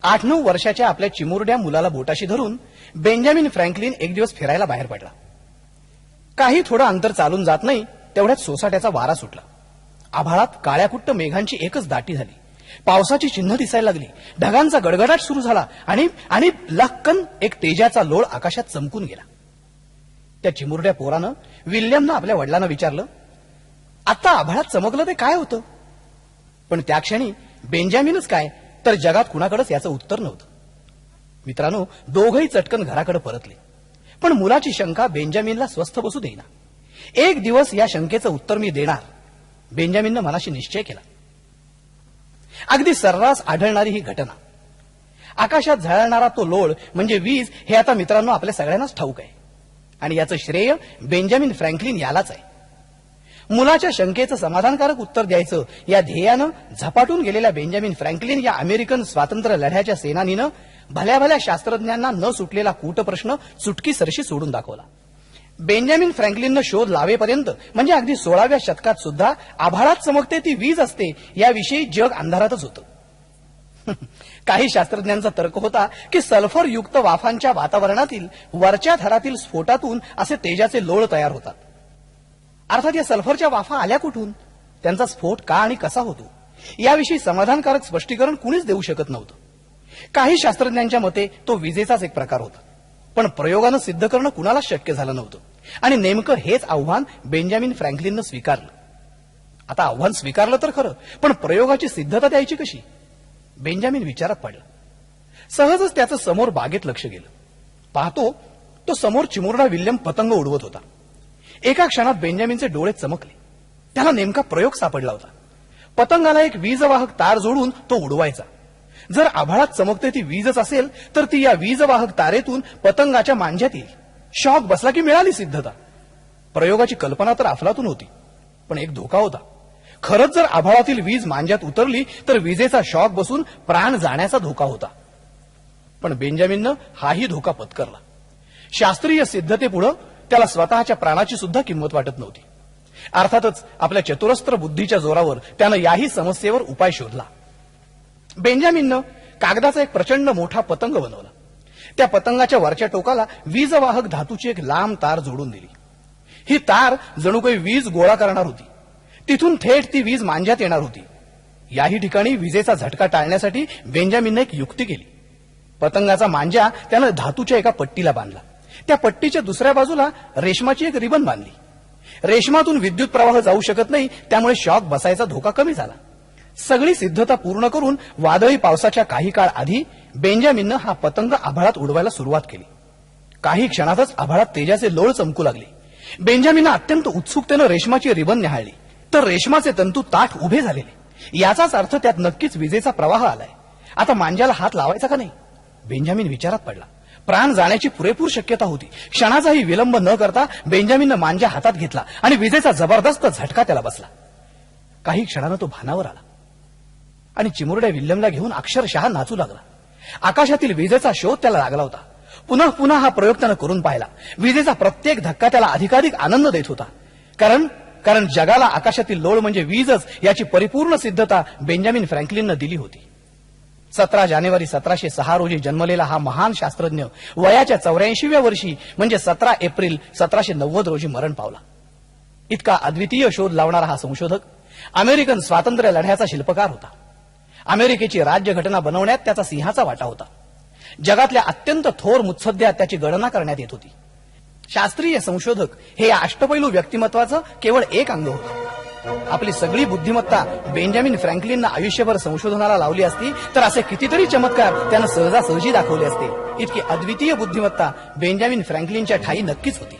8-9 वर्षाच्या आपल्या चिमुरड्या मुलाला बोटाशी धरून बेंजामिन फ्रँकलिन एक दिवस फिरायला बाहेर पडला. काही थोडं अंतर चालून जात नाही तेवढ्यात सोसाट्याचा वारा सुटला. आभाळात काळ्याकुट्ट मेघांची एकच दाटी झाली. पावसाची चिन्ह दिसायला लागली. ढगांचा गडगडाट सुरू झाला आणि लक्कन एक तेजाचा लोळ आकाशात चमकून गेला. त्या चिमुरड्या पोरानं विल्यमनं आपल्या वडिलांना विचारलं, आता आभाळात चमकलं ते काय होतं? पण त्या क्षणी बेंजामिनच काय तर जगात कुणाकडेच याचं उत्तर नव्हतं. मित्रांनो, दोघही चटकन घराकडे परतले. पण मुलाची शंका बेंजामिनला स्वस्थ बसू देईना. एक दिवस या शंकेचं उत्तर मी देणार, बेंजामिननं मनाशी निश्चय केला. अगदी सर्रास आढळणारी ही घटना, आकाशात झळाळणारा तो लोळ म्हणजे वीज, हे आता मित्रांनो आपल्या सगळ्यांनाच ठाऊक आहे. आणि याचं श्रेय बेंजामिन फ्रँकलिन यालाच आहे. मुलाच्या शंकेचं समाधानकारक उत्तर द्यायचं या ध्येयानं झपाटून गेलेल्या बेंजामिन फ्रँकलिन या अमेरिकन स्वातंत्र्य लढ्याच्या सेनानीनं भल्या भल्या शास्त्रज्ञांना न सुटलेला कूटप्रश्न चुटकी सरशी सोडून दाखवला. बेंजामिन फ्रँकलिननं शोध लावेपर्यंत म्हणजे अगदी 16व्या शतकात सुद्धा आभाळात चमकते ती वीज असते याविषयी जग अंधारातच होतं. काही शास्त्रज्ञांचा तर्क होता की सल्फर युक्त वाफांच्या वातावरणातील वरच्या थरातील स्फोटातून असे तेजाचे लोळ तयार होतात. अर्थात या सल्फरच्या वाफा आल्या कुठून, त्यांचा स्फोट का आणि कसा होतो याविषयी समाधानकारक स्पष्टीकरण कुणीच देऊ शकत नव्हतं. काही शास्त्रज्ञांच्या मते तो विजेचाच एक प्रकार होता. पण प्रयोगानं सिद्ध करणं कुणालाच शक्य झालं नव्हतं. आणि नेमकं हेच आव्हान बेंजामिन फ्रँकलिननं स्वीकारलं. आता आव्हान स्वीकारलं तर खरं, पण प्रयोगाची सिद्धता द्यायची कशी? बेंजामिन विचारात पडला. सहजच त्याचं समोर बागेत लक्ष गेलं. पाहतो तो समोर चिमुरडा विल्यम पतंग उडवत होता. एका क्षणात बेंजामिनचे डोळे चमकले. त्याला नेमका प्रयोग सापडला होता. पतंगाला एक वीजवाहक तार जोडून तो उडवायचा. जर आभाळात चमकते ती वीजच असेल तर ती या वीजवाहक तारेतून पतंगाच्या मांज्यात येईल. शॉक बसला की मिळाली सिद्धता. प्रयोगाची कल्पना तर अफलातून होती, पण एक धोका होता. खरंच जर आभाळातील वीज मांज्यात उतरली तर विजेचा शॉक बसून प्राण जाण्याचा धोका होता. पण बेंजामिननं हाही धोका पत्करला. शास्त्रीय सिद्धतेपुढे त्याला स्वतःच्या प्राणाची सुद्धा किंमत वाटत नव्हती. अर्थातच आपल्या चतुरस्त्र बुद्धीच्या जोरावर त्यानं याही समस्येवर उपाय शोधला. बेंजामिननं कागदाचा एक प्रचंड मोठा पतंग बनवला. त्या पतंगाच्या वरच्या टोकाला वीजवाहक धातूची एक लांब तार जोडून दिली. ही तार जणू काही वीज गोळा करणार होती. तिथून थेट ती वीज मांज्यात येणार होती. याही ठिकाणी विजेचा झटका टाळण्यासाठी बेंजामिनने एक युक्ती केली. पतंगाचा मांजा त्यानं धातूच्या एका पट्टीला बांधला. त्या पट्टीच्या दुसऱ्या बाजूला रेशमाची एक रिबन बांधली. रेशमातून विद्युत प्रवाह जाऊ शकत नाही, त्यामुळे शॉक बसायचा धोका कमी झाला. सगळी सिद्धता पूर्ण करून वादळी पावसाच्या काही काळ आधी बेंजामिननं हा पतंग आभाळात उडवायला सुरुवात केली. काही क्षणातच आभाळात तेजाचे लोळ चमकू लागले. बेंजामिननं अत्यंत उत्सुकतेनं रेशमाची रिबन न्याहाळली तर रेशमाचे तंतू ताठ उभे झालेले. याचाच अर्थ त्यात नक्कीच विजेचा प्रवाह आलाय. आता मांज्याला हात लावायचा का नाही? बेंजामिन विचारात पडला. प्राण जाण्याची पुरेपूर शक्यता होती. क्षणाचाही विलंब न करता बेंजामिननं मांजा हातात घेतला आणि विजेचा जबरदस्त झटका त्याला बसला. काही क्षणानं तो भानावर आला आणि चिमुरड्या विल्यमला घेऊन अक्षरशः नाचू लागला. आकाशातील विजेचा शोध त्याला लागला होता. पुन्हा पुन्हा हा प्रयोग त्यानं करून पाहिला. विजेचा प्रत्येक धक्का त्याला अधिकाधिक आनंद देत होता. कारण जगाला आकाशातील लोळ म्हणजे वीजच याची परिपूर्ण सिद्धता बेंजामिन फ्रँकलिननं दिली होती. 17 जानेवारी 1706 रोजी जन्मलेला हा महान शास्त्रज्ञ वयाच्या 84व्या वर्षी म्हणजे 17 एप्रिल 1790 रोजी मरण पावला. इतका अद्वितीय शोध लावणारा हा संशोधक अमेरिकन स्वातंत्र्य लढ्याचा शिल्पकार होता. अमेरिकेची राज्यघटना बनवण्यात त्याचा सिंहाचा वाटा होता. जगातल्या अत्यंत थोर मुत्सद्द्यात त्याची गणना करण्यात येत होती. शास्त्रीय संशोधक हे या अष्टपैलू व्यक्तिमत्वाचं केवळ एक अंग होतं. आपली सगळी बुद्धिमत्ता बेंजामिन फ्रँकलिननं आयुष्यभर संशोधनाला लावली असती तर असे कितीतरी चमत्कार त्यानं सहजासहजी दाखवले असते. इतकी अद्वितीय बुद्धिमत्ता बेंजामिन फ्रँकलिनच्या ठायी नक्कीच होती.